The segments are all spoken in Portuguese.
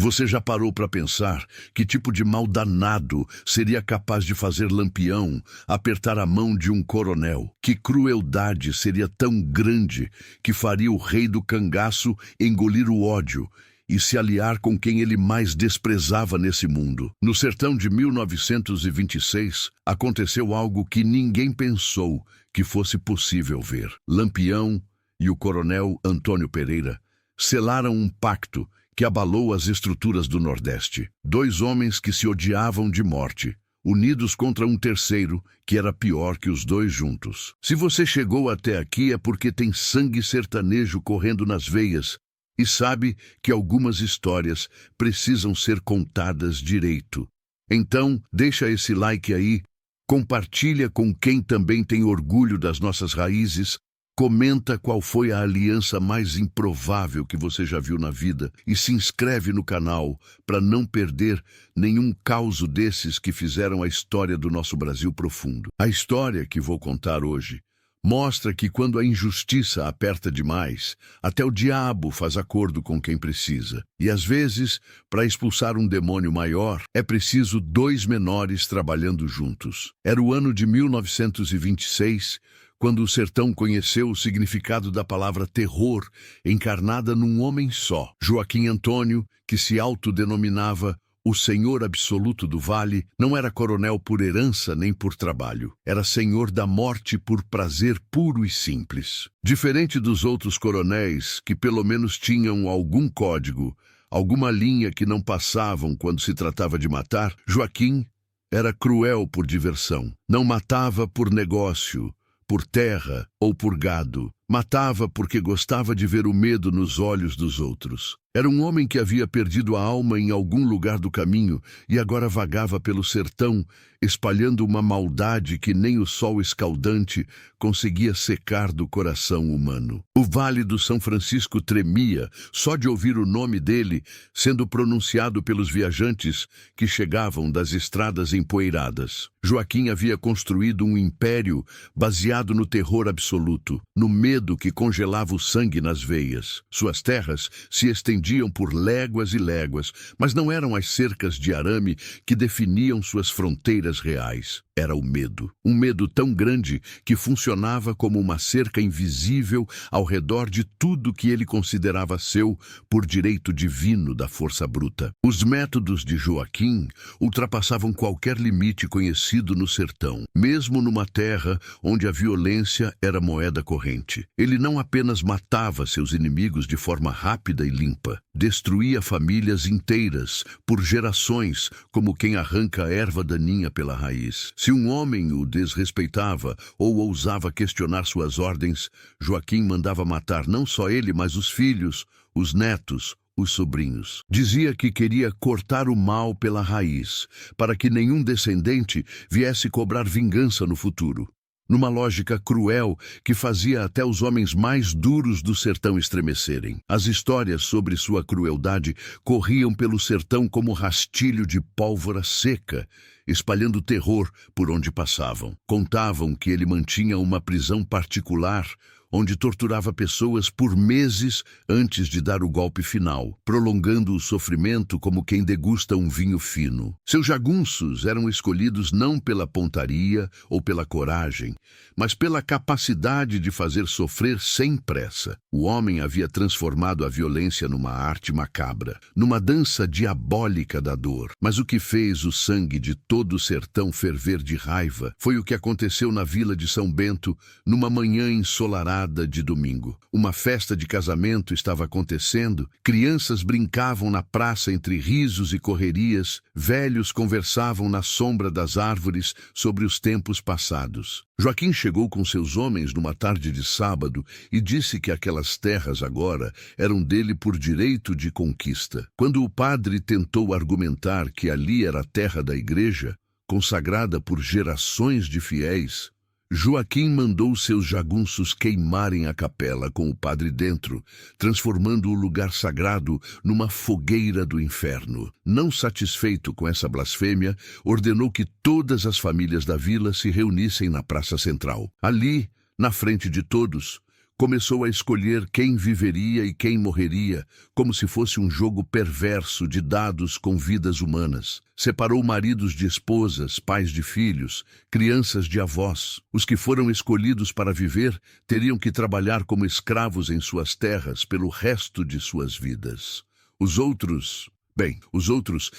Você já parou para pensar que tipo de mal danado seria capaz de fazer Lampião apertar a mão de um coronel? Que crueldade seria tão grande que faria o rei do cangaço engolir o ódio e se aliar com quem ele mais desprezava nesse mundo? No sertão de 1926, aconteceu algo que ninguém pensou que fosse possível ver. Lampião e o coronel Antônio Pereira selaram um pacto que abalou as estruturas do Nordeste. Dois homens que se odiavam de morte, unidos contra um terceiro que era pior que os dois juntos. Se você chegou até aqui é porque tem sangue sertanejo correndo nas veias e sabe que algumas histórias precisam ser contadas direito. Então, deixa esse like aí, compartilha com quem também tem orgulho das nossas raízes, comenta qual foi a aliança mais improvável que você já viu na vida e se inscreve no canal para não perder nenhum causo desses que fizeram a história do nosso Brasil profundo. A história que vou contar hoje mostra que quando a injustiça aperta demais, até o diabo faz acordo com quem precisa. E às vezes, para expulsar um demônio maior, é preciso dois menores trabalhando juntos. Era o ano de 1926, quando o sertão conheceu o significado da palavra terror, encarnada num homem só. Joaquim Antônio, que se autodenominava o Senhor Absoluto do Vale, não era coronel por herança nem por trabalho. Era senhor da morte por prazer puro e simples. Diferente dos outros coronéis, que pelo menos tinham algum código, alguma linha que não passavam quando se tratava de matar, Joaquim era cruel por diversão. Não matava por negócio, por terra ou por gado. Matava porque gostava de ver o medo nos olhos dos outros. Era um homem que havia perdido a alma em algum lugar do caminho e agora vagava pelo sertão, espalhando uma maldade que nem o sol escaldante conseguia secar do coração humano. O Vale do São Francisco tremia só de ouvir o nome dele sendo pronunciado pelos viajantes que chegavam das estradas empoeiradas. Joaquim havia construído um império baseado no terror absoluto, no medo que congelava o sangue nas veias. Suas terras se estendiam por léguas e léguas, mas não eram as cercas de arame que definiam suas fronteiras reais. Era o medo. Um medo tão grande que funcionava como uma cerca invisível ao redor de tudo que ele considerava seu por direito divino da força bruta. Os métodos de Joaquim ultrapassavam qualquer limite conhecido no sertão, mesmo numa terra onde a violência era moeda corrente. Ele não apenas matava seus inimigos de forma rápida e limpa, destruía famílias inteiras, por gerações, como quem arranca a erva daninha pela raiz. Se um homem o desrespeitava ou ousava questionar suas ordens, Joaquim mandava matar não só ele, mas os filhos, os netos, os sobrinhos. Dizia que queria cortar o mal pela raiz, para que nenhum descendente viesse cobrar vingança no futuro. Numa lógica cruel que fazia até os homens mais duros do sertão estremecerem. As histórias sobre sua crueldade corriam pelo sertão como rastilho de pólvora seca, espalhando terror por onde passavam. Contavam que ele mantinha uma prisão particular, onde torturava pessoas por meses antes de dar o golpe final, prolongando o sofrimento como quem degusta um vinho fino. Seus jagunços eram escolhidos não pela pontaria ou pela coragem, mas pela capacidade de fazer sofrer sem pressa. O homem havia transformado a violência numa arte macabra, numa dança diabólica da dor. Mas o que fez o sangue de todo o sertão ferver de raiva foi o que aconteceu na vila de São Bento, numa manhã ensolarada de domingo. Uma festa de casamento estava acontecendo, crianças brincavam na praça entre risos e correrias, velhos conversavam na sombra das árvores sobre os tempos passados. Joaquim chegou com seus homens numa tarde de sábado e disse que aquelas terras agora eram dele por direito de conquista. Quando o padre tentou argumentar que ali era a terra da igreja, consagrada por gerações de fiéis, Joaquim mandou seus jagunços queimarem a capela com o padre dentro, transformando o lugar sagrado numa fogueira do inferno. Não satisfeito com essa blasfêmia, ordenou que todas as famílias da vila se reunissem na praça central. Ali, na frente de todos, Começou a escolher quem viveria e quem morreria, como se fosse um jogo perverso de dados com vidas humanas. Separou maridos de esposas, pais de filhos, crianças de avós. Os que foram escolhidos para viver teriam que trabalhar como escravos em suas terras pelo resto de suas vidas. Os outros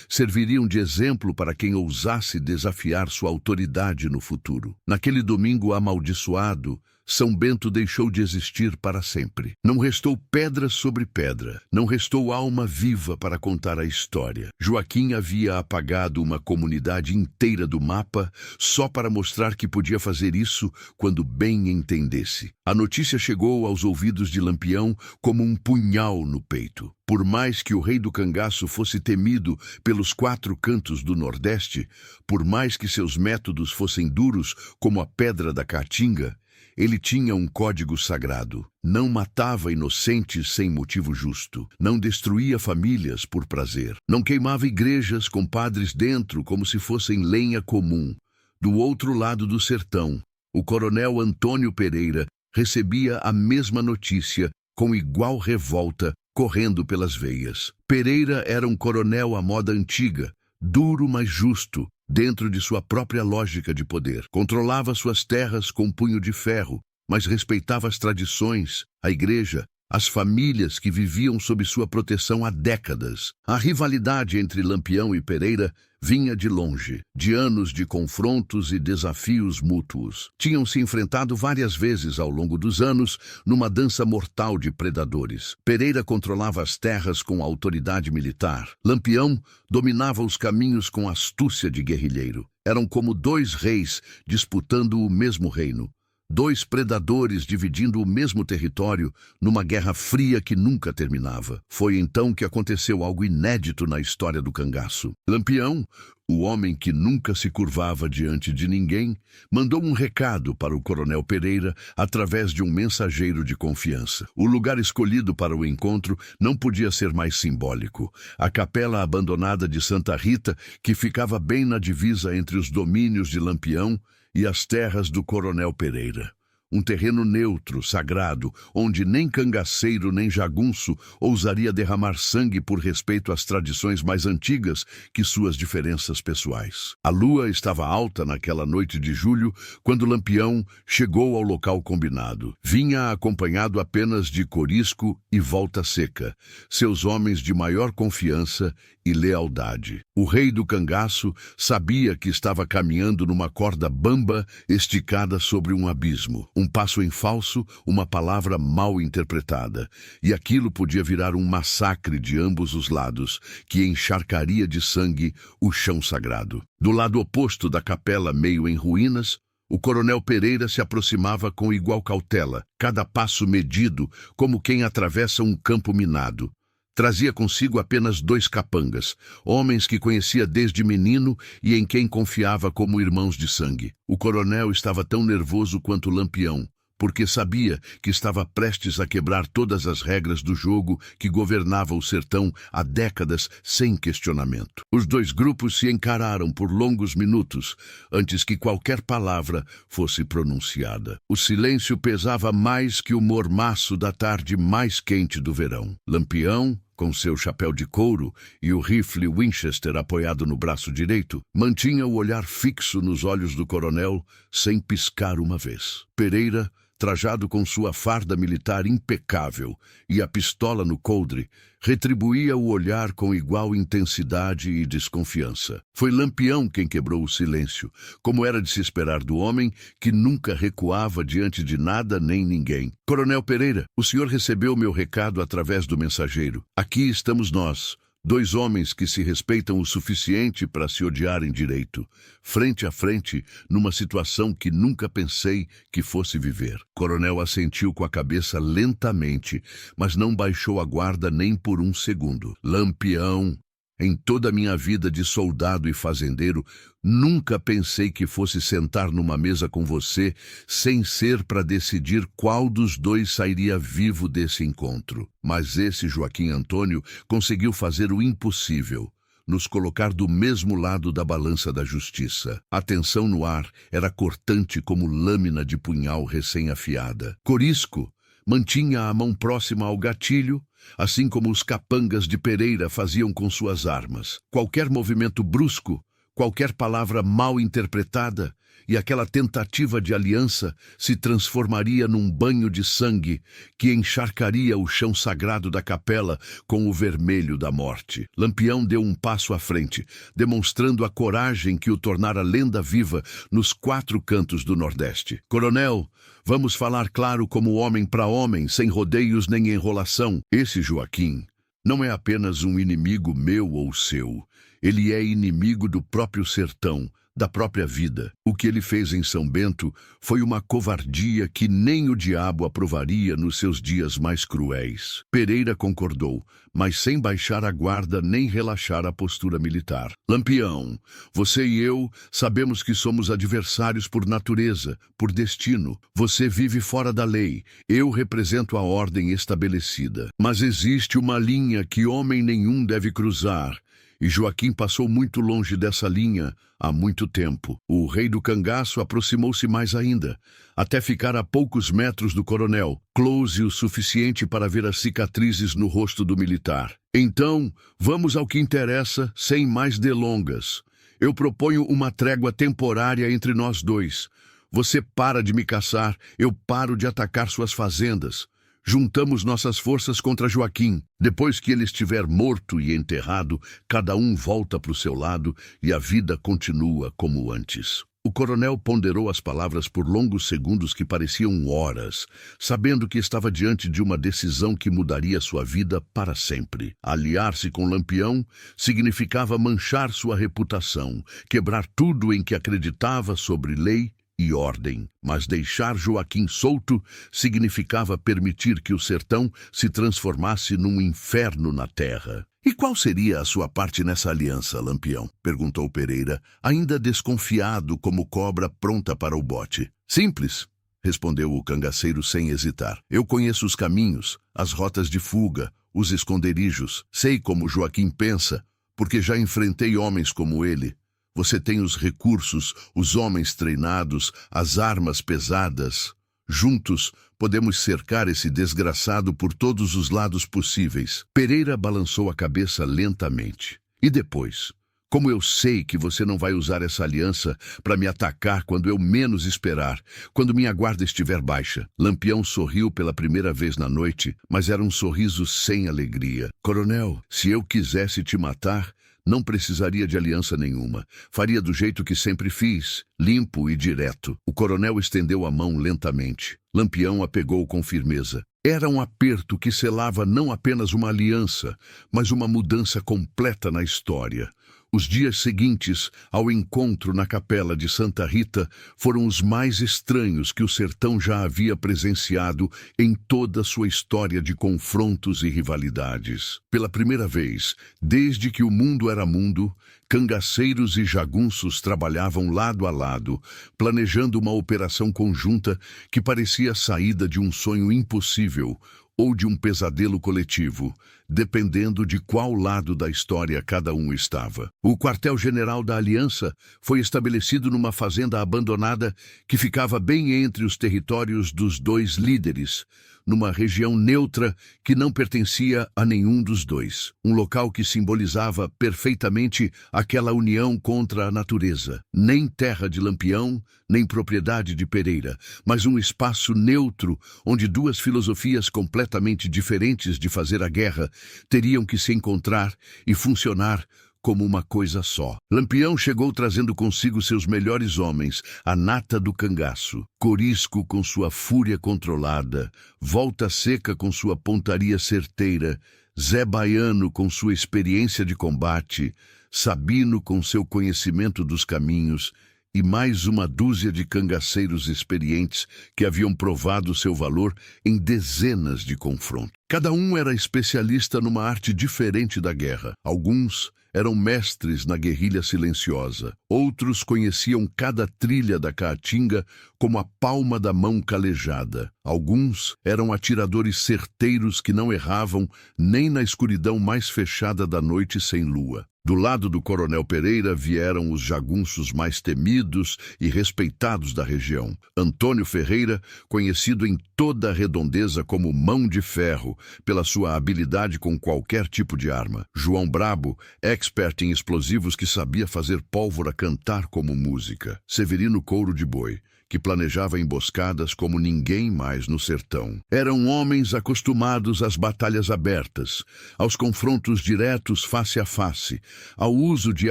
serviriam de exemplo para quem ousasse desafiar sua autoridade no futuro. Naquele domingo amaldiçoado, São Bento deixou de existir para sempre. Não restou pedra sobre pedra, não restou alma viva para contar a história. Joaquim havia apagado uma comunidade inteira do mapa só para mostrar que podia fazer isso quando bem entendesse. A notícia chegou aos ouvidos de Lampião como um punhal no peito. Por mais que o rei do cangaço fosse temido pelos 4 cantos do Nordeste, por mais que seus métodos fossem duros como a pedra da caatinga, ele tinha um código sagrado. Não matava inocentes sem motivo justo. Não destruía famílias por prazer. Não queimava igrejas com padres dentro como se fossem lenha comum. Do outro lado do sertão, o coronel Antônio Pereira recebia a mesma notícia com igual revolta correndo pelas veias. Pereira era um coronel à moda antiga, duro mas justo, dentro de sua própria lógica de poder. Controlava suas terras com punho de ferro, mas respeitava as tradições, a igreja, as famílias que viviam sob sua proteção há décadas. A rivalidade entre Lampião e Pereira vinha de longe, de anos de confrontos e desafios mútuos. Tinham se enfrentado várias vezes ao longo dos anos numa dança mortal de predadores. Pereira controlava as terras com autoridade militar. Lampião dominava os caminhos com astúcia de guerrilheiro. Eram como 2 reis disputando o mesmo reino. 2 predadores dividindo o mesmo território numa guerra fria que nunca terminava. Foi então que aconteceu algo inédito na história do cangaço. Lampião, o homem que nunca se curvava diante de ninguém, mandou um recado para o coronel Pereira através de um mensageiro de confiança. O lugar escolhido para o encontro não podia ser mais simbólico. A capela abandonada de Santa Rita, que ficava bem na divisa entre os domínios de Lampião e as terras do coronel Pereira. Um terreno neutro, sagrado, onde nem cangaceiro nem jagunço ousaria derramar sangue por respeito às tradições mais antigas que suas diferenças pessoais. A lua estava alta naquela noite de julho quando Lampião chegou ao local combinado. Vinha acompanhado apenas de Corisco e Volta Seca, seus homens de maior confiança e lealdade. O rei do cangaço sabia que estava caminhando numa corda bamba esticada sobre um abismo. Um passo em falso, uma palavra mal interpretada. E aquilo podia virar um massacre de ambos os lados, que encharcaria de sangue o chão sagrado. Do lado oposto da capela meio em ruínas, o coronel Pereira se aproximava com igual cautela, cada passo medido, como quem atravessa um campo minado. Trazia consigo apenas 2 capangas, homens que conhecia desde menino e em quem confiava como irmãos de sangue. O coronel estava tão nervoso quanto Lampião, porque sabia que estava prestes a quebrar todas as regras do jogo que governava o sertão há décadas sem questionamento. Os 2 grupos se encararam por longos minutos antes que qualquer palavra fosse pronunciada. O silêncio pesava mais que o mormaço da tarde mais quente do verão. Lampião, com seu chapéu de couro e o rifle Winchester apoiado no braço direito, mantinha o olhar fixo nos olhos do coronel sem piscar uma vez. Pereira, trajado com sua farda militar impecável e a pistola no coldre, retribuía o olhar com igual intensidade e desconfiança. Foi Lampião quem quebrou o silêncio, como era de se esperar do homem que nunca recuava diante de nada nem ninguém. Coronel Pereira, o senhor recebeu meu recado através do mensageiro. Aqui estamos nós, 2 homens que se respeitam o suficiente para se odiarem direito, frente a frente, numa situação que nunca pensei que fosse viver. Coronel assentiu com a cabeça lentamente, mas não baixou a guarda nem por um segundo. Lampião, em toda a minha vida de soldado e fazendeiro, nunca pensei que fosse sentar numa mesa com você sem ser para decidir qual dos 2 sairia vivo desse encontro. Mas esse Joaquim Antônio conseguiu fazer o impossível, nos colocar do mesmo lado da balança da justiça. A tensão no ar era cortante como lâmina de punhal recém-afiada. Corisco, mantinha a mão próxima ao gatilho, assim como os capangas de Pereira faziam com suas armas. Qualquer movimento brusco, qualquer palavra mal interpretada, e aquela tentativa de aliança se transformaria num banho de sangue que encharcaria o chão sagrado da capela com o vermelho da morte. Lampião deu um passo à frente, demonstrando a coragem que o tornara lenda viva nos 4 cantos do Nordeste. Coronel, vamos falar claro como homem para homem, sem rodeios nem enrolação. Esse Joaquim não é apenas um inimigo meu ou seu. Ele é inimigo do próprio sertão, da própria vida. O que ele fez em São Bento foi uma covardia que nem o diabo aprovaria nos seus dias mais cruéis. Pereira concordou, mas sem baixar a guarda nem relaxar a postura militar. Lampião, você e eu sabemos que somos adversários por natureza, por destino. Você vive fora da lei, eu represento a ordem estabelecida. Mas existe uma linha que homem nenhum deve cruzar. E Joaquim passou muito longe dessa linha há muito tempo. O rei do cangaço aproximou-se mais ainda, até ficar a poucos metros do coronel, close o suficiente para ver as cicatrizes no rosto do militar. Então, vamos ao que interessa, sem mais delongas. Eu proponho uma trégua temporária entre nós dois. Você para de me caçar, eu paro de atacar suas fazendas. Juntamos nossas forças contra Joaquim. Depois que ele estiver morto e enterrado, cada um volta para o seu lado e a vida continua como antes. O coronel ponderou as palavras por longos segundos que pareciam horas, sabendo que estava diante de uma decisão que mudaria sua vida para sempre. Aliar-se com Lampião significava manchar sua reputação, quebrar tudo em que acreditava sobre lei e ordem, mas deixar Joaquim solto significava permitir que o sertão se transformasse num inferno na terra. E qual seria a sua parte nessa aliança, Lampião? Perguntou Pereira, ainda desconfiado como cobra pronta para o bote. Simples, respondeu o cangaceiro sem hesitar. Eu conheço os caminhos, as rotas de fuga, os esconderijos. Sei como Joaquim pensa, porque já enfrentei homens como ele. Você tem os recursos, os homens treinados, as armas pesadas. Juntos, podemos cercar esse desgraçado por todos os lados possíveis. Pereira balançou a cabeça lentamente. E depois? Como eu sei que você não vai usar essa aliança para me atacar quando eu menos esperar, quando minha guarda estiver baixa? Lampião sorriu pela primeira vez na noite, mas era um sorriso sem alegria. Coronel, se eu quisesse te matar, não precisaria de aliança nenhuma. Faria do jeito que sempre fiz, limpo e direto. O coronel estendeu a mão lentamente. Lampião a pegou com firmeza. Era um aperto que selava não apenas uma aliança, mas uma mudança completa na história. Os dias seguintes ao encontro na capela de Santa Rita foram os mais estranhos que o sertão já havia presenciado em toda sua história de confrontos e rivalidades. Pela primeira vez, desde que o mundo era mundo, cangaceiros e jagunços trabalhavam lado a lado, planejando uma operação conjunta que parecia a saída de um sonho impossível ou de um pesadelo coletivo, dependendo de qual lado da história cada um estava. O quartel-general da Aliança foi estabelecido numa fazenda abandonada que ficava bem entre os territórios dos dois líderes, numa região neutra que não pertencia a nenhum dos dois. Um local que simbolizava perfeitamente aquela união contra a natureza. Nem terra de Lampião, nem propriedade de Pereira, mas um espaço neutro onde duas filosofias completamente diferentes de fazer a guerra teriam que se encontrar e funcionar como uma coisa só. Lampião chegou trazendo consigo seus melhores homens, a nata do cangaço. Corisco com sua fúria controlada, Volta Seca com sua pontaria certeira, Zé Baiano com sua experiência de combate, Sabino com seu conhecimento dos caminhos e mais uma dúzia de cangaceiros experientes que haviam provado seu valor em dezenas de confrontos. Cada um era especialista numa arte diferente da guerra. Alguns eram mestres na guerrilha silenciosa. Outros conheciam cada trilha da caatinga como a palma da mão calejada. Alguns eram atiradores certeiros que não erravam nem na escuridão mais fechada da noite sem lua. Do lado do coronel Pereira vieram os jagunços mais temidos e respeitados da região. Antônio Ferreira, conhecido em toda a redondeza como Mão de Ferro, pela sua habilidade com qualquer tipo de arma. João Brabo, expert em explosivos que sabia fazer pólvora cantar como música. Severino Couro de Boi, que planejava emboscadas como ninguém mais no sertão. Eram homens acostumados às batalhas abertas, aos confrontos diretos face a face, ao uso de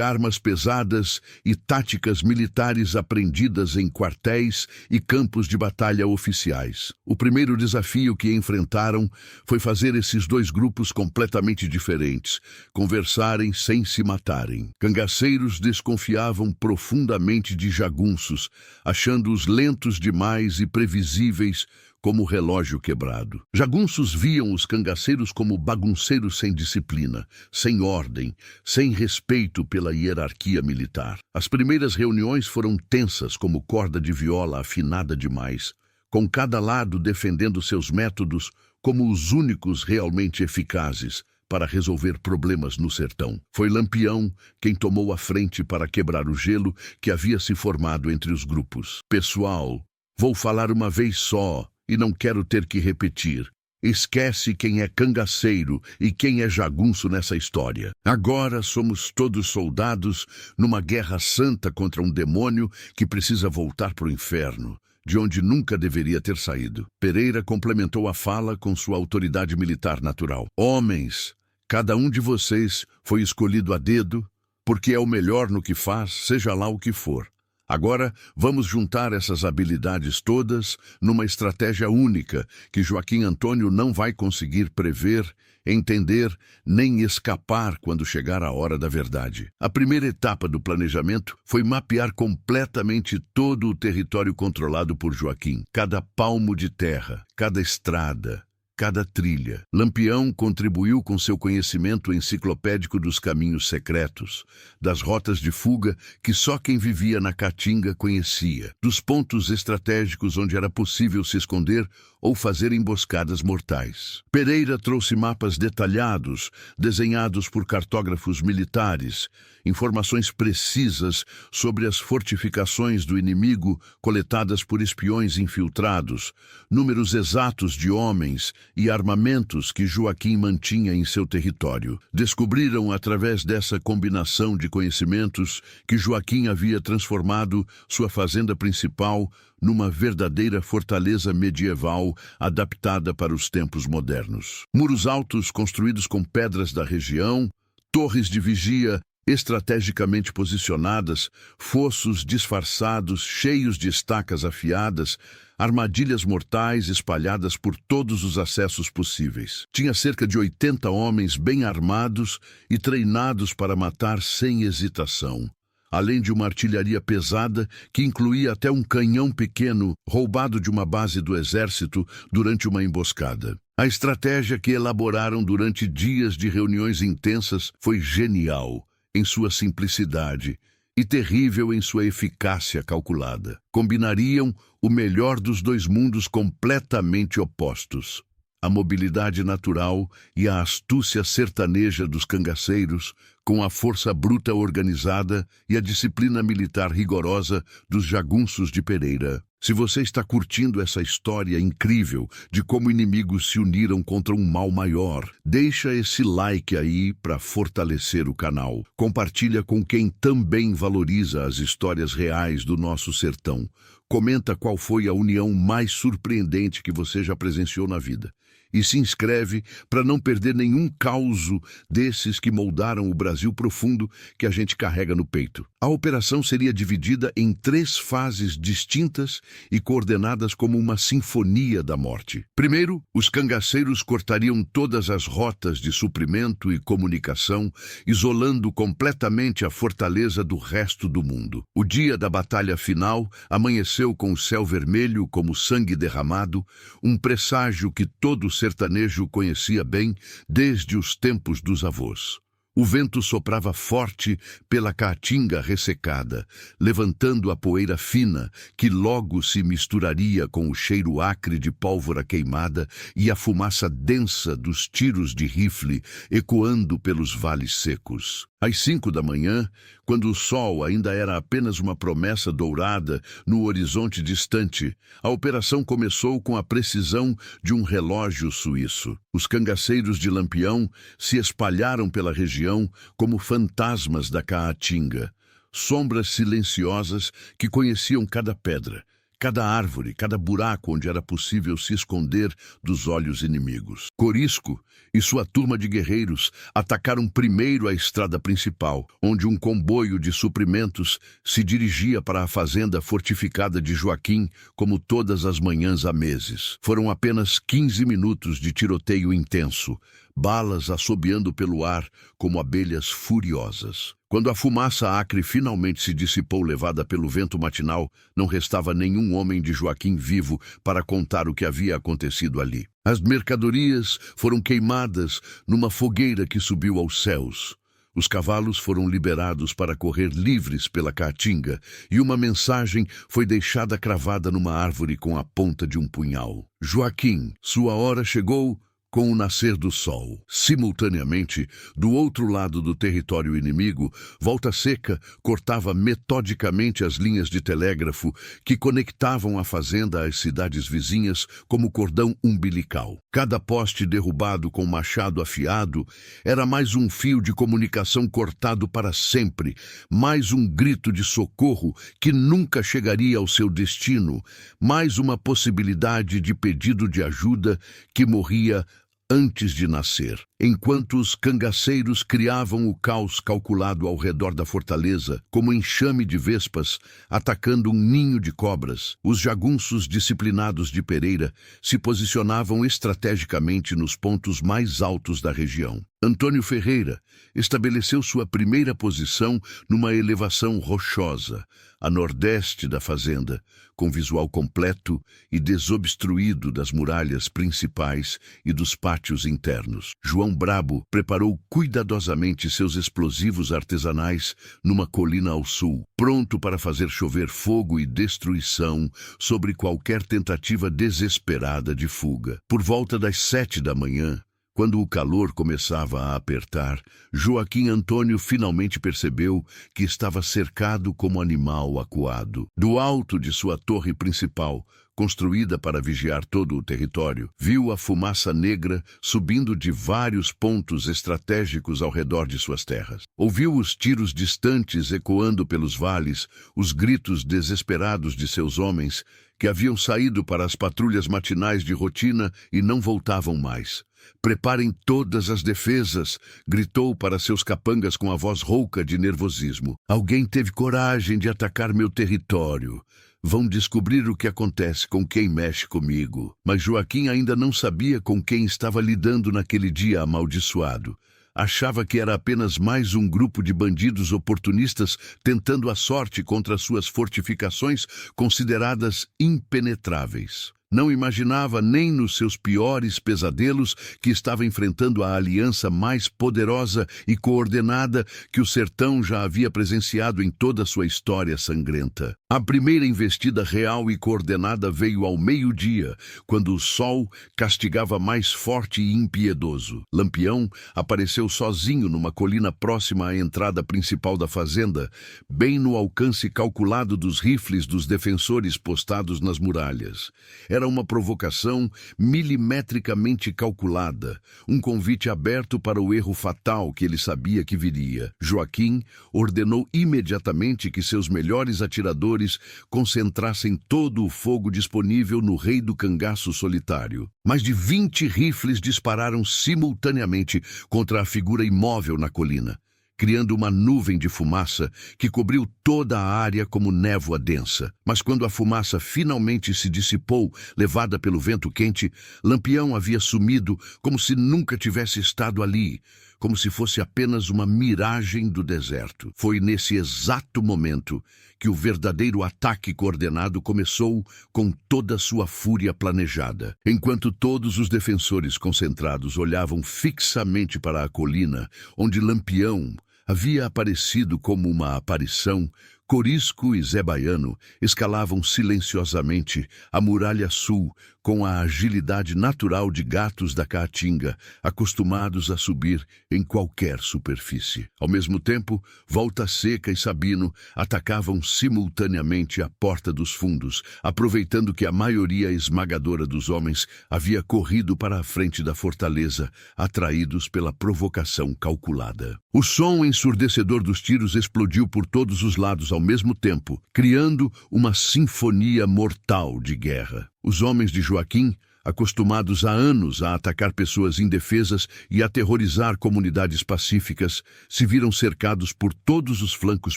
armas pesadas e táticas militares aprendidas em quartéis e campos de batalha oficiais. O primeiro desafio que enfrentaram foi fazer esses dois grupos completamente diferentes conversarem sem se matarem. Cangaceiros desconfiavam profundamente de jagunços, achando-os lentos demais e previsíveis como relógio quebrado. Jagunços viam os cangaceiros como bagunceiros sem disciplina, sem ordem, sem respeito pela hierarquia militar. As primeiras reuniões foram tensas como corda de viola afinada demais, com cada lado defendendo seus métodos como os únicos realmente eficazes para resolver problemas no sertão. Foi Lampião quem tomou a frente para quebrar o gelo que havia se formado entre os grupos. Pessoal, vou falar uma vez só e não quero ter que repetir. Esquece quem é cangaceiro e quem é jagunço nessa história. Agora somos todos soldados numa guerra santa contra um demônio que precisa voltar para o inferno, de onde nunca deveria ter saído. Pereira complementou a fala com sua autoridade militar natural. Homens, cada um de vocês foi escolhido a dedo porque é o melhor no que faz, seja lá o que for. Agora, vamos juntar essas habilidades todas numa estratégia única que Joaquim Antônio não vai conseguir prever, entender, nem escapar quando chegar a hora da verdade. A primeira etapa do planejamento foi mapear completamente todo o território controlado por Joaquim. Cada palmo de terra, cada estrada, cada trilha. Lampião contribuiu com seu conhecimento enciclopédico dos caminhos secretos, das rotas de fuga que só quem vivia na Caatinga conhecia, dos pontos estratégicos onde era possível se esconder ou fazer emboscadas mortais. Pereira trouxe mapas detalhados, desenhados por cartógrafos militares, informações precisas sobre as fortificações do inimigo coletadas por espiões infiltrados, números exatos de homens e armamentos que Joaquim mantinha em seu território. Descobriram, através dessa combinação de conhecimentos, que Joaquim havia transformado sua fazenda principal numa verdadeira fortaleza medieval adaptada para os tempos modernos. Muros altos construídos com pedras da região, torres de vigia estrategicamente posicionadas, fossos disfarçados cheios de estacas afiadas, armadilhas mortais espalhadas por todos os acessos possíveis. Tinha cerca de 80 homens bem armados e treinados para matar sem hesitação, além de uma artilharia pesada que incluía até um canhão pequeno roubado de uma base do exército durante uma emboscada. A estratégia que elaboraram durante dias de reuniões intensas foi genial em sua simplicidade e terrível em sua eficácia calculada. Combinariam o melhor dos dois mundos completamente opostos: a mobilidade natural e a astúcia sertaneja dos cangaceiros, com a força bruta organizada e a disciplina militar rigorosa dos jagunços de Pereira. Se você está curtindo essa história incrível de como inimigos se uniram contra um mal maior, deixa esse like aí para fortalecer o canal. Compartilha com quem também valoriza as histórias reais do nosso sertão. Comenta qual foi a união mais surpreendente que você já presenciou na vida. E se inscreve para não perder nenhum causo desses que moldaram o Brasil profundo que a gente carrega no peito. A operação seria dividida em 3 fases distintas e coordenadas como uma sinfonia da morte. Primeiro, os cangaceiros cortariam todas as rotas de suprimento e comunicação, isolando completamente a fortaleza do resto do mundo. O dia da batalha final amanheceu com o céu vermelho como sangue derramado, um presságio que todo sertanejo conhecia bem desde os tempos dos avós. O vento soprava forte pela caatinga ressecada, levantando a poeira fina, que logo se misturaria com o cheiro acre de pólvora queimada e a fumaça densa dos tiros de rifle ecoando pelos vales secos. Às 5 da manhã, quando o sol ainda era apenas uma promessa dourada no horizonte distante, a operação começou com a precisão de um relógio suíço. Os cangaceiros de Lampião se espalharam pela região como fantasmas da Caatinga, sombras silenciosas que conheciam cada pedra, cada árvore, cada buraco onde era possível se esconder dos olhos inimigos. Corisco e sua turma de guerreiros atacaram primeiro a estrada principal, onde um comboio de suprimentos se dirigia para a fazenda fortificada de Joaquim, como todas as manhãs há meses. Foram apenas 15 minutos de tiroteio intenso, balas assobiando pelo ar como abelhas furiosas. Quando a fumaça acre finalmente se dissipou levada pelo vento matinal, não restava nenhum homem de Joaquim vivo para contar o que havia acontecido ali. As mercadorias foram queimadas numa fogueira que subiu aos céus. Os cavalos foram liberados para correr livres pela Caatinga e uma mensagem foi deixada cravada numa árvore com a ponta de um punhal. Joaquim, sua hora chegou com o nascer do sol. Simultaneamente, do outro lado do território inimigo, Volta Seca cortava metodicamente as linhas de telégrafo que conectavam a fazenda às cidades vizinhas como cordão umbilical. Cada poste derrubado com machado afiado era mais um fio de comunicação cortado para sempre, mais um grito de socorro que nunca chegaria ao seu destino, mais uma possibilidade de pedido de ajuda que morria antes de nascer. Enquanto os cangaceiros criavam o caos calculado ao redor da fortaleza, como enxame de vespas atacando um ninho de cobras, os jagunços disciplinados de Pereira se posicionavam estrategicamente nos pontos mais altos da região. Antônio Ferreira estabeleceu sua primeira posição numa elevação rochosa, a nordeste da fazenda, com visual completo e desobstruído das muralhas principais e dos pátios internos. João Brabo preparou cuidadosamente seus explosivos artesanais numa colina ao sul, pronto para fazer chover fogo e destruição sobre qualquer tentativa desesperada de fuga. Por volta das 7 da manhã, quando o calor começava a apertar, Joaquim Antônio finalmente percebeu que estava cercado como animal acuado. Do alto de sua torre principal, construída para vigiar todo o território, viu a fumaça negra subindo de vários pontos estratégicos ao redor de suas terras. Ouviu os tiros distantes ecoando pelos vales, os gritos desesperados de seus homens, que haviam saído para as patrulhas matinais de rotina e não voltavam mais. "Preparem todas as defesas", gritou para seus capangas com a voz rouca de nervosismo. "Alguém teve coragem de atacar meu território. Vão descobrir o que acontece com quem mexe comigo." Mas Joaquim ainda não sabia com quem estava lidando naquele dia amaldiçoado. Achava que era apenas mais um grupo de bandidos oportunistas tentando a sorte contra suas fortificações consideradas impenetráveis. Não imaginava nem nos seus piores pesadelos que estava enfrentando a aliança mais poderosa e coordenada que o sertão já havia presenciado em toda a sua história sangrenta. A primeira investida real e coordenada veio ao meio-dia, quando o sol castigava mais forte e impiedoso. Lampião apareceu sozinho numa colina próxima à entrada principal da fazenda, bem no alcance calculado dos rifles dos defensores postados nas muralhas. Era uma provocação milimetricamente calculada, um convite aberto para o erro fatal que ele sabia que viria. Joaquim ordenou imediatamente que seus melhores atiradores concentrassem todo o fogo disponível no rei do cangaço solitário. Mais de 20 rifles dispararam simultaneamente contra a figura imóvel na colina, criando uma nuvem de fumaça que cobriu toda a área como névoa densa. Mas quando a fumaça finalmente se dissipou, levada pelo vento quente, Lampião havia sumido como se nunca tivesse estado ali, como se fosse apenas uma miragem do deserto. Foi nesse exato momento que o verdadeiro ataque coordenado começou com toda a sua fúria planejada. Enquanto todos os defensores concentrados olhavam fixamente para a colina, onde Lampião havia aparecido como uma aparição, Corisco e Zé Baiano escalavam silenciosamente a muralha sul com a agilidade natural de gatos da caatinga, acostumados a subir em qualquer superfície. Ao mesmo tempo, Volta Seca e Sabino atacavam simultaneamente a porta dos fundos, aproveitando que a maioria esmagadora dos homens havia corrido para a frente da fortaleza, atraídos pela provocação calculada. O som ensurdecedor dos tiros explodiu por todos os lados ao mesmo tempo, criando uma sinfonia mortal de guerra. Os homens de Joaquim, acostumados há anos a atacar pessoas indefesas e aterrorizar comunidades pacíficas, se viram cercados por todos os flancos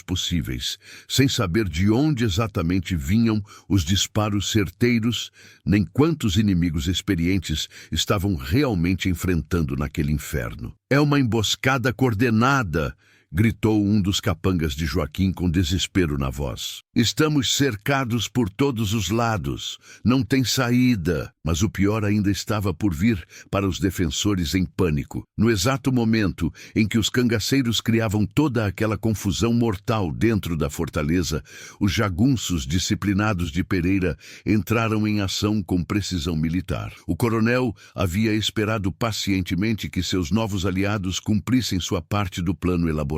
possíveis, sem saber de onde exatamente vinham os disparos certeiros, nem quantos inimigos experientes estavam realmente enfrentando naquele inferno. "É uma emboscada coordenada!" gritou um dos capangas de Joaquim com desespero na voz. "Estamos cercados por todos os lados. Não tem saída." Mas o pior ainda estava por vir para os defensores em pânico. No exato momento em que os cangaceiros criavam toda aquela confusão mortal dentro da fortaleza, os jagunços disciplinados de Pereira entraram em ação com precisão militar. O coronel havia esperado pacientemente que seus novos aliados cumprissem sua parte do plano elaborado.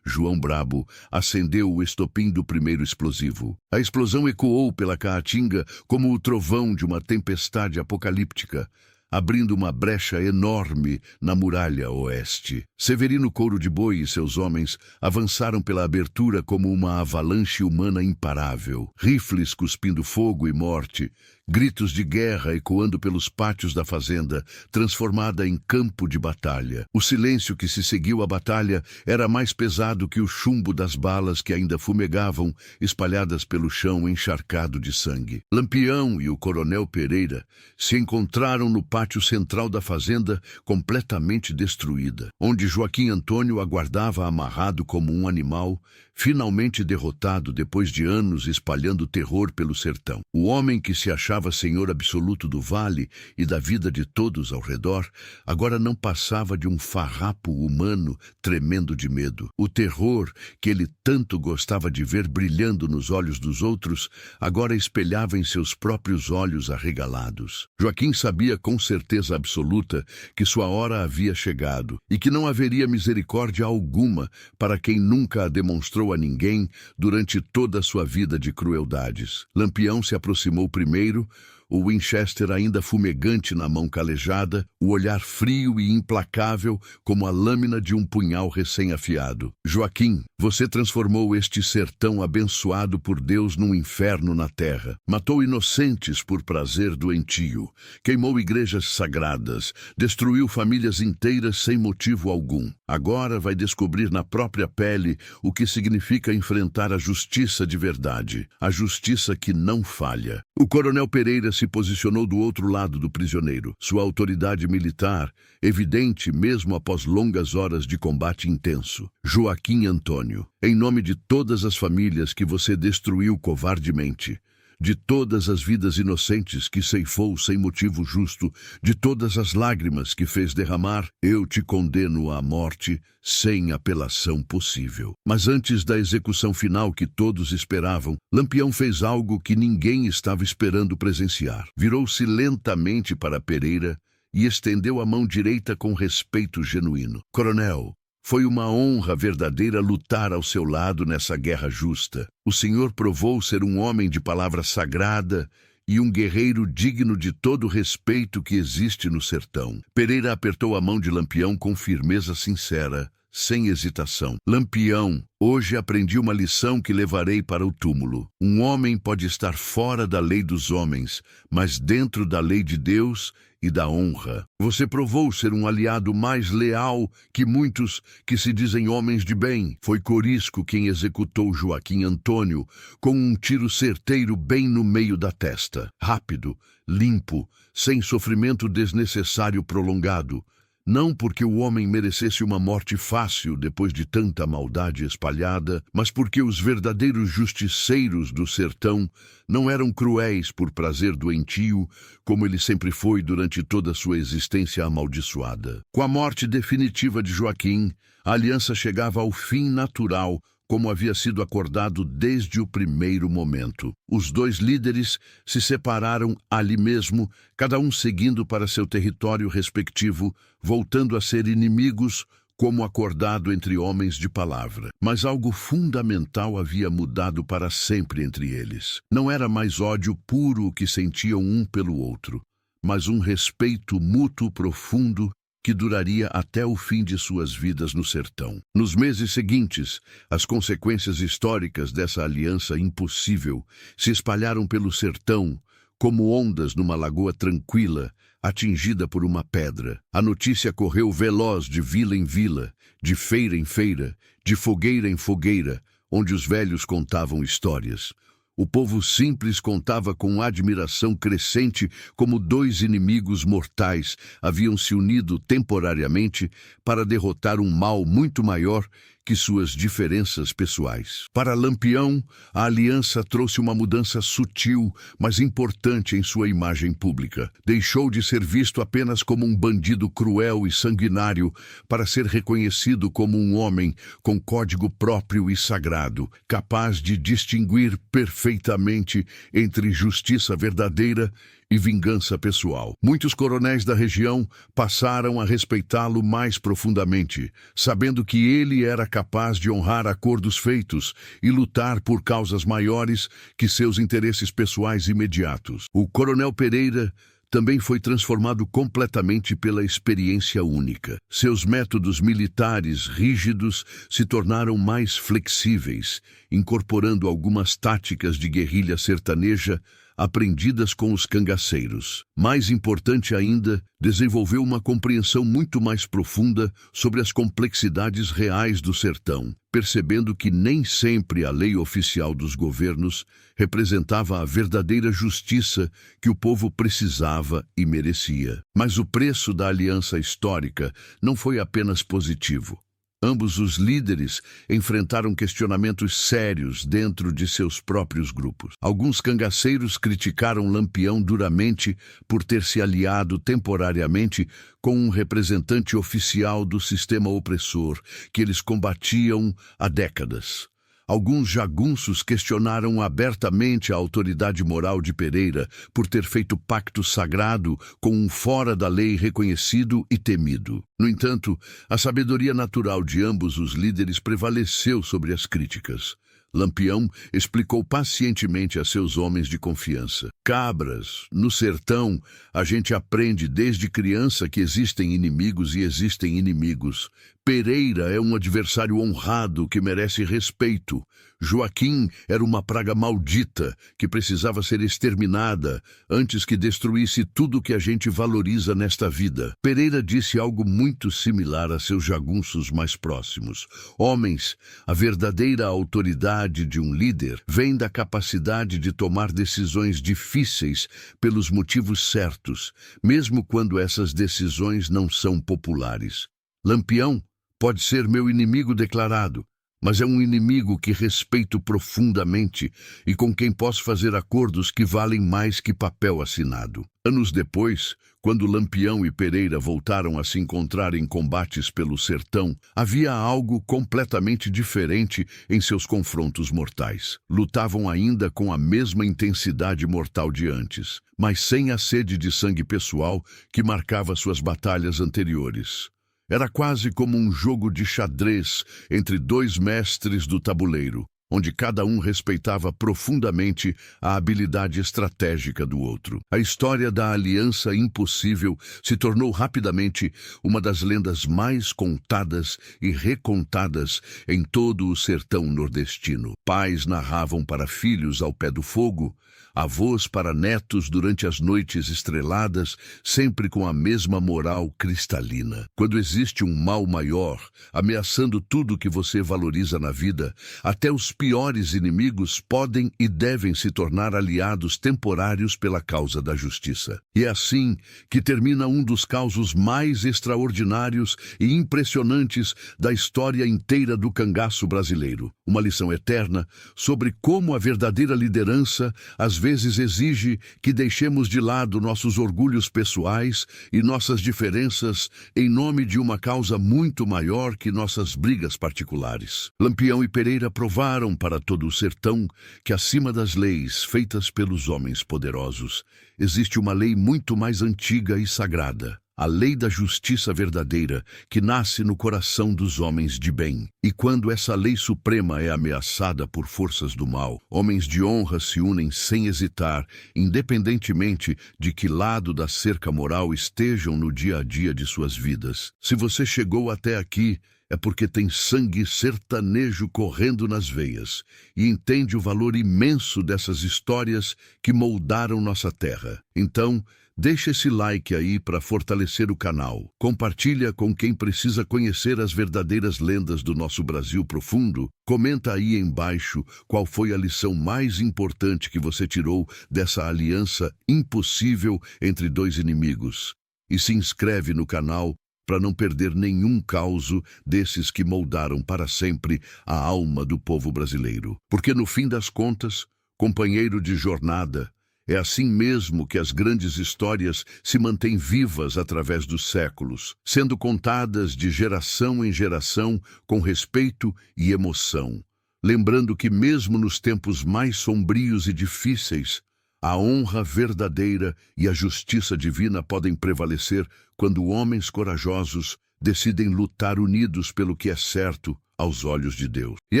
João Brabo acendeu o estopim do primeiro explosivo. A explosão ecoou pela caatinga como o trovão de uma tempestade apocalíptica, abrindo uma brecha enorme na muralha oeste. Severino Couro de Boi e seus homens avançaram pela abertura como uma avalanche humana imparável, rifles cuspindo fogo e morte, gritos de guerra ecoando pelos pátios da fazenda, transformada em campo de batalha. O silêncio que se seguiu à batalha era mais pesado que o chumbo das balas que ainda fumegavam, espalhadas pelo chão encharcado de sangue. Lampião e o coronel Pereira se encontraram no pátio central da fazenda, completamente destruída, onde Joaquim Antônio aguardava amarrado como um animal, finalmente derrotado depois de anos espalhando terror pelo sertão. O homem que se achava senhor absoluto do vale e da vida de todos ao redor, agora não passava de um farrapo humano tremendo de medo. O terror que ele tanto gostava de ver brilhando nos olhos dos outros, agora espelhava em seus próprios olhos arregalados. Joaquim sabia com certeza absoluta que sua hora havia chegado e que não haveria misericórdia alguma para quem nunca a demonstrou a ninguém durante toda a sua vida de crueldades. Lampião se aproximou primeiro, o Winchester ainda fumegante na mão calejada, o olhar frio e implacável como a lâmina de um punhal recém-afiado. "Joaquim, você transformou este sertão abençoado por Deus num inferno na terra. Matou inocentes por prazer doentio, queimou igrejas sagradas, destruiu famílias inteiras sem motivo algum. Agora vai descobrir na própria pele o que significa enfrentar a justiça de verdade, a justiça que não falha." O coronel Pereira se posicionou do outro lado do prisioneiro. Sua autoridade militar, evidente mesmo após longas horas de combate intenso. "Joaquim Antônio, em nome de todas as famílias que você destruiu covardemente, de todas as vidas inocentes que ceifou sem motivo justo, de todas as lágrimas que fez derramar, eu te condeno à morte sem apelação possível." Mas antes da execução final que todos esperavam, Lampião fez algo que ninguém estava esperando presenciar. Virou-se lentamente para Pereira e estendeu a mão direita com respeito genuíno. "Coronel, foi uma honra verdadeira lutar ao seu lado nessa guerra justa. O senhor provou ser um homem de palavra sagrada e um guerreiro digno de todo o respeito que existe no sertão." Pereira apertou a mão de Lampião com firmeza sincera, sem hesitação. "Lampião, hoje aprendi uma lição que levarei para o túmulo. Um homem pode estar fora da lei dos homens, mas dentro da lei de Deus e da honra. Você provou ser um aliado mais leal que muitos que se dizem homens de bem. Foi Corisco quem executou Joaquim Antônio com um tiro certeiro bem no meio da testa. Rápido, limpo, sem sofrimento desnecessário prolongado. Não porque o homem merecesse uma morte fácil depois de tanta maldade espalhada, mas porque os verdadeiros justiceiros do sertão não eram cruéis por prazer doentio, como ele sempre foi durante toda a sua existência amaldiçoada. Com a morte definitiva de Joaquim, a aliança chegava ao fim natural, como havia sido acordado desde o primeiro momento. Os dois líderes se separaram ali mesmo, cada um seguindo para seu território respectivo, voltando a ser inimigos, como acordado entre homens de palavra. Mas algo fundamental havia mudado para sempre entre eles. Não era mais ódio puro o que sentiam um pelo outro, mas um respeito mútuo profundo que duraria até o fim de suas vidas no sertão. Nos meses seguintes, as consequências históricas dessa aliança impossível se espalharam pelo sertão como ondas numa lagoa tranquila, atingida por uma pedra. A notícia correu veloz de vila em vila, de feira em feira, de fogueira em fogueira, onde os velhos contavam histórias. O povo simples contava com admiração crescente como dois inimigos mortais haviam se unido temporariamente para derrotar um mal muito maior que suas diferenças pessoais. Para Lampião, a aliança trouxe uma mudança sutil, mas importante em sua imagem pública. Deixou de ser visto apenas como um bandido cruel e sanguinário para ser reconhecido como um homem com código próprio e sagrado, capaz de distinguir perfeitamente entre justiça verdadeira e vingança pessoal. Muitos coronéis da região passaram a respeitá-lo mais profundamente, sabendo que ele era capaz de honrar acordos feitos e lutar por causas maiores que seus interesses pessoais imediatos. O coronel Pereira também foi transformado completamente pela experiência única. Seus métodos militares rígidos se tornaram mais flexíveis, incorporando algumas táticas de guerrilha sertaneja aprendidas com os cangaceiros. Mais importante ainda, desenvolveu uma compreensão muito mais profunda sobre as complexidades reais do sertão, percebendo que nem sempre a lei oficial dos governos representava a verdadeira justiça que o povo precisava e merecia. Mas o preço da aliança histórica não foi apenas positivo. Ambos os líderes enfrentaram questionamentos sérios dentro de seus próprios grupos. Alguns cangaceiros criticaram Lampião duramente por ter se aliado temporariamente com um representante oficial do sistema opressor que eles combatiam há décadas. Alguns jagunços questionaram abertamente a autoridade moral de Pereira por ter feito pacto sagrado com um fora da lei reconhecido e temido. No entanto, a sabedoria natural de ambos os líderes prevaleceu sobre as críticas. Lampião explicou pacientemente a seus homens de confiança. Cabras, no sertão, a gente aprende desde criança que existem inimigos e existem inimigos. Pereira é um adversário honrado que merece respeito. Joaquim era uma praga maldita que precisava ser exterminada antes que destruísse tudo que a gente valoriza nesta vida. Pereira disse algo muito similar a seus jagunços mais próximos. Homens, a verdadeira autoridade de um líder vem da capacidade de tomar decisões difíceis pelos motivos certos, mesmo quando essas decisões não são populares. Lampião pode ser meu inimigo declarado, mas é um inimigo que respeito profundamente e com quem posso fazer acordos que valem mais que papel assinado. Anos depois, quando Lampião e Pereira voltaram a se encontrar em combates pelo sertão, havia algo completamente diferente em seus confrontos mortais. Lutavam ainda com a mesma intensidade mortal de antes, mas sem a sede de sangue pessoal que marcava suas batalhas anteriores. Era quase como um jogo de xadrez entre dois mestres do tabuleiro, onde cada um respeitava profundamente a habilidade estratégica do outro. A história da aliança impossível se tornou rapidamente uma das lendas mais contadas e recontadas em todo o sertão nordestino. Pais narravam para filhos ao pé do fogo, avós para netos durante as noites estreladas, sempre com a mesma moral cristalina. Quando existe um mal maior, ameaçando tudo que você valoriza na vida, até os piores inimigos podem e devem se tornar aliados temporários pela causa da justiça. E é assim que termina um dos causos mais extraordinários e impressionantes da história inteira do cangaço brasileiro. Uma lição eterna sobre como a verdadeira liderança às vezes exige que deixemos de lado nossos orgulhos pessoais e nossas diferenças em nome de uma causa muito maior que nossas brigas particulares. Lampião e Pereira provaram para todo o sertão que acima das leis feitas pelos homens poderosos existe uma lei muito mais antiga e sagrada. A lei da justiça verdadeira, que nasce no coração dos homens de bem. E quando essa lei suprema é ameaçada por forças do mal, homens de honra se unem sem hesitar, independentemente de que lado da cerca moral estejam no dia a dia de suas vidas. Se você chegou até aqui, é porque tem sangue sertanejo correndo nas veias e entende o valor imenso dessas histórias que moldaram nossa terra. Então, deixa esse like aí para fortalecer o canal. Compartilha com quem precisa conhecer as verdadeiras lendas do nosso Brasil profundo. Comenta aí embaixo qual foi a lição mais importante que você tirou dessa aliança impossível entre dois inimigos. E se inscreve no canal para não perder nenhum causo desses que moldaram para sempre a alma do povo brasileiro. Porque no fim das contas, companheiro de jornada, é assim mesmo que as grandes histórias se mantêm vivas através dos séculos, sendo contadas de geração em geração com respeito e emoção. Lembrando que mesmo nos tempos mais sombrios e difíceis, a honra verdadeira e a justiça divina podem prevalecer quando homens corajosos decidem lutar unidos pelo que é certo aos olhos de Deus. E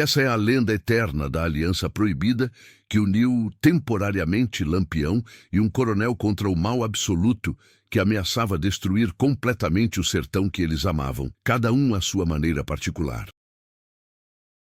essa é a lenda eterna da aliança proibida que uniu temporariamente Lampião e um coronel contra o mal absoluto que ameaçava destruir completamente o sertão que eles amavam, cada um à sua maneira particular.